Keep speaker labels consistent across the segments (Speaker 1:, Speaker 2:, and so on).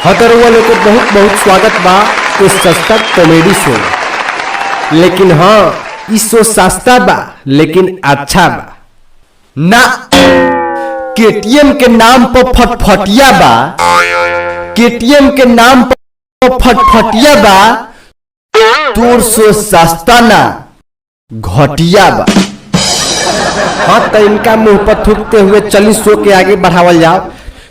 Speaker 1: हतरवा लोग को बहुत बहुत स्वागत बा इस सस्ता कॉमेडी शो। लेकिन हाँ, इस शो सस्ता बा लेकिन अच्छा बा ना। केटीएम के नाम पर फटफटिया बा, केटीएम के नाम पर फटफटिया बा। तोर शो सस्ता ना घटिया बा। हाँ तो इनका मुंह पर थूकते हुए चली शो के आगे बढ़ावल जाओ।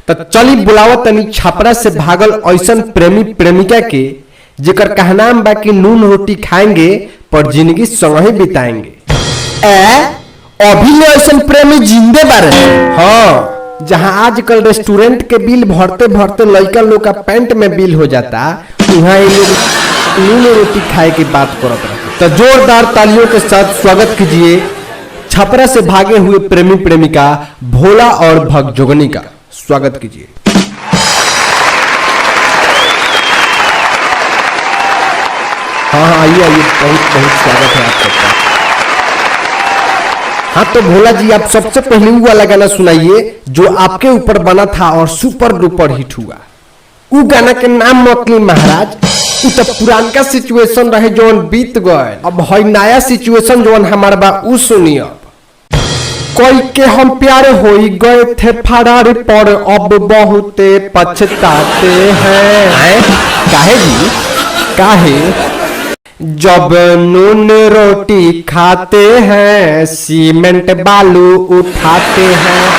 Speaker 1: तो चली बुलावा तनी छपरा से भागल ऐसन प्रेमी प्रेमिका के जेकर कहनाम बा कि नून रोटी खाएंगे पर जिंदगी संग ही बिताएंगे। अभी ऐसन प्रेमी जिंदे बारे। हाँ, जहाँ आजकल रेस्टोरेंट के बिल भरते भरते लड़का लोग का पैंट में बिल हो जाता, वहाँ ये लोग नून रोटी खाए की बात करते रहते। तो जोरदार तालियों के साथ स्वागत कीजिए छपरा से भागे हुए प्रेमी प्रेमिका भोला और भगजोगनी का। स्वागत कीजिए। हाँ आइए आइए, बहुत बहुत स्वागत है आप सबका। हाँ तो भोला जी, आप सबसे पहले वो वाला गाना सुनाइए जो आपके ऊपर बना था और सुपर डुपर हिट हुआ। वो गाना के नाम मतली महाराज। उ तो पुरानका सिचुएशन रहे जोन बीत गए, अब है नया सिचुएशन जोन हमार बा उ सुनिए। कोई के हम प्यारे हो गए थे फरार पर अब बहुते पछताते हैं। काहे जी काहे? जब नून रोटी खाते हैं सीमेंट बालू उठाते हैं।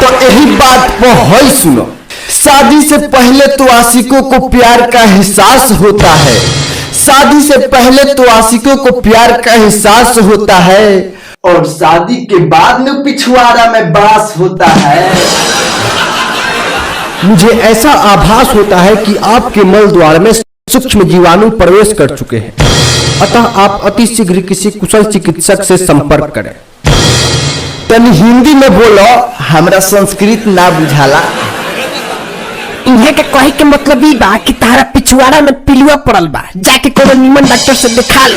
Speaker 1: तो यही बात पर है सुनो, शादी से पहले तो आशिकों को प्यार का एहसास होता है, शादी से पहले तो आशिकों को प्यार का एहसास होता है और शादी के बाद में पिछवाड़ा में बास होता है। मुझे ऐसा आभास होता है कि आपके मल द्वार में सूक्ष्म जीवाणु प्रवेश कर चुके हैं, अतः आप अति शीघ्र किसी कुशल चिकित्सक से संपर्क करें। तनी हिंदी में बोलो, हमरा संस्कृत ना बुझाला।
Speaker 2: इन्हें के कहे के मतलब ई बा कि तारा पिछवाड़ा में पिलुआ पड़ल बा, जाके कोनो निमन डॉक्टर से दिखा ले।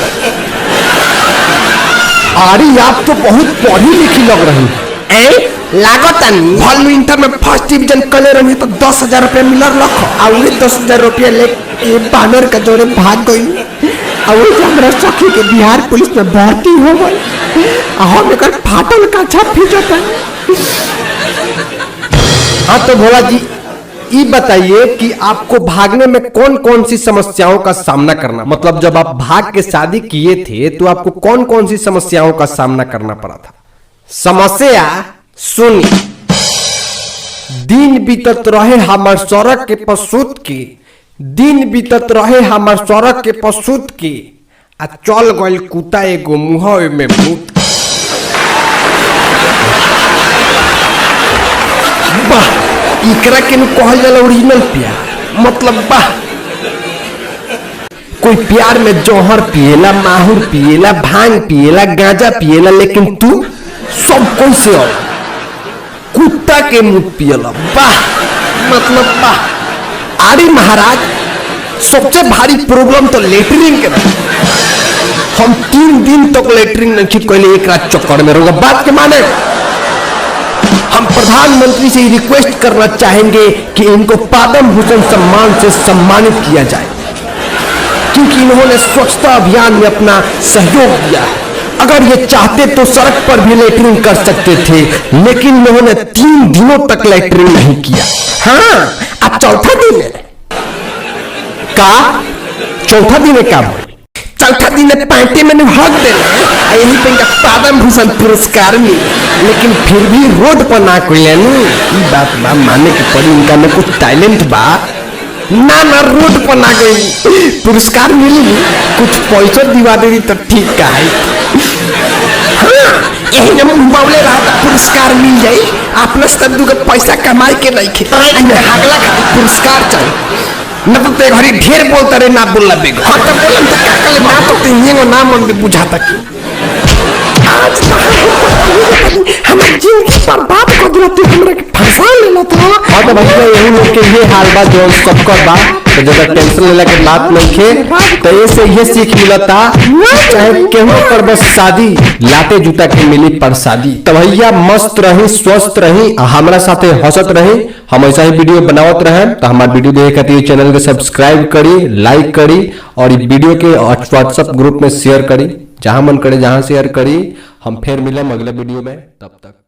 Speaker 1: अरे आप तो बहुत पढ़ी लिखी लग रही
Speaker 2: हैं। लागत नहीं
Speaker 1: भल इंटर में फर्स्ट डिवीजन कले रही तो 10,000 रुपया मिलर रखो और 10,000 रुपया लेके बानर का जोड़े भाग गई और हमरा सखी के बिहार पुलिस में भर्ती हो गई। हम एक फाटल का छापी जाता। हाँ तो भोला जी, ये बताइए कि आपको भागने में कौन कौन सी समस्याओं का सामना करना, मतलब जब आप भाग के शादी किए थे तो आपको कौन कौन सी समस्याओं का सामना करना पड़ा था? समस्या सुनी। दिन बीतत रहे हमार सड़क के पसूत के, दिन बीतत रहे हमार सड़क के पसूत के, आ चल गइल कुत्ता एगो मुंह में मुत। वाह, इकरा के कहल जाला ओरिजिनल प्यार। मतलब वाह, कोई प्यार में जौहर पिएला, माहुर पिएला, भांग पिएला, गांजा पिएला, लेकिन तू सब कौन से हो कुत्ता के मुंह पिएला। वाह, मतलब वाह। अरे महाराज, सबसे भारी प्रॉब्लम तो लेटरिन के ना। हम 3 दिन तक लेटरिन नहीं कैले, एक रात चक्कर में रोगा। बात के माने हम प्रधानमंत्री से रिक्वेस्ट करना चाहेंगे कि इनको पद्म भूषण सम्मान से सम्मानित किया जाए, क्योंकि इन्होंने स्वच्छता अभियान में अपना सहयोग दिया है। अगर ये चाहते तो सड़क पर भी लेटरिन कर सकते थे, लेकिन इन्होंने 3 दिनों तक लेटरिन नहीं किया। हाँ, अब चौथा दिन है का, चौथा दिन है का, चौथा दिन पार्टी में हक देना, यही पे पद्म भूषण पुरस्कार मिले, लेकिन फिर भी रोड पर ना कोई बात बा माने के पड़ी। इनका में कुछ टैलेंट बा ना, ना रोड पर ना गई पुरस्कार मिली, कुछ पैसा दिवा दे तो ठीक का है। हाँ, यही जब बावले रहा था पुरस्कार मिल जाये। अपने सद्दू के पैसा कमाई के नहीं खे अगला पुरस्कार चाहिए, न तो ते घरी ढेर बोलता रे ना बोलला बेगो। हाँ तो बोलम तो का कले ना तो ते येगो ना मन में बुझाता कि आज हमारी जिंदगी बर्बाद कर दिया तू, हमरा के फंसा लेला था। हाँ तो भैया यही लोग के ये हाल बा जो सबकर बा। तो ज्यादा टेंशन लेला के बात नहीं खे। तो ऐसे ये सीख मिलता चाहे केहू पर बस शादी लाते जूता के मिली प्रसादी। तो भैया मस्त रही, स्वस्थ रही, हमारा साथे हंसत रही, हम ऐसा ही वीडियो बनावत रहे। तो हमारे वीडियो देखे खातिर चैनल के सब्सक्राइब करी, लाइक करी और वीडियो के व्हाट्सएप ग्रुप में शेयर करी, जहां मन करे जहां शेयर करी। हम फिर मिलम अगले वीडियो में, तब तक।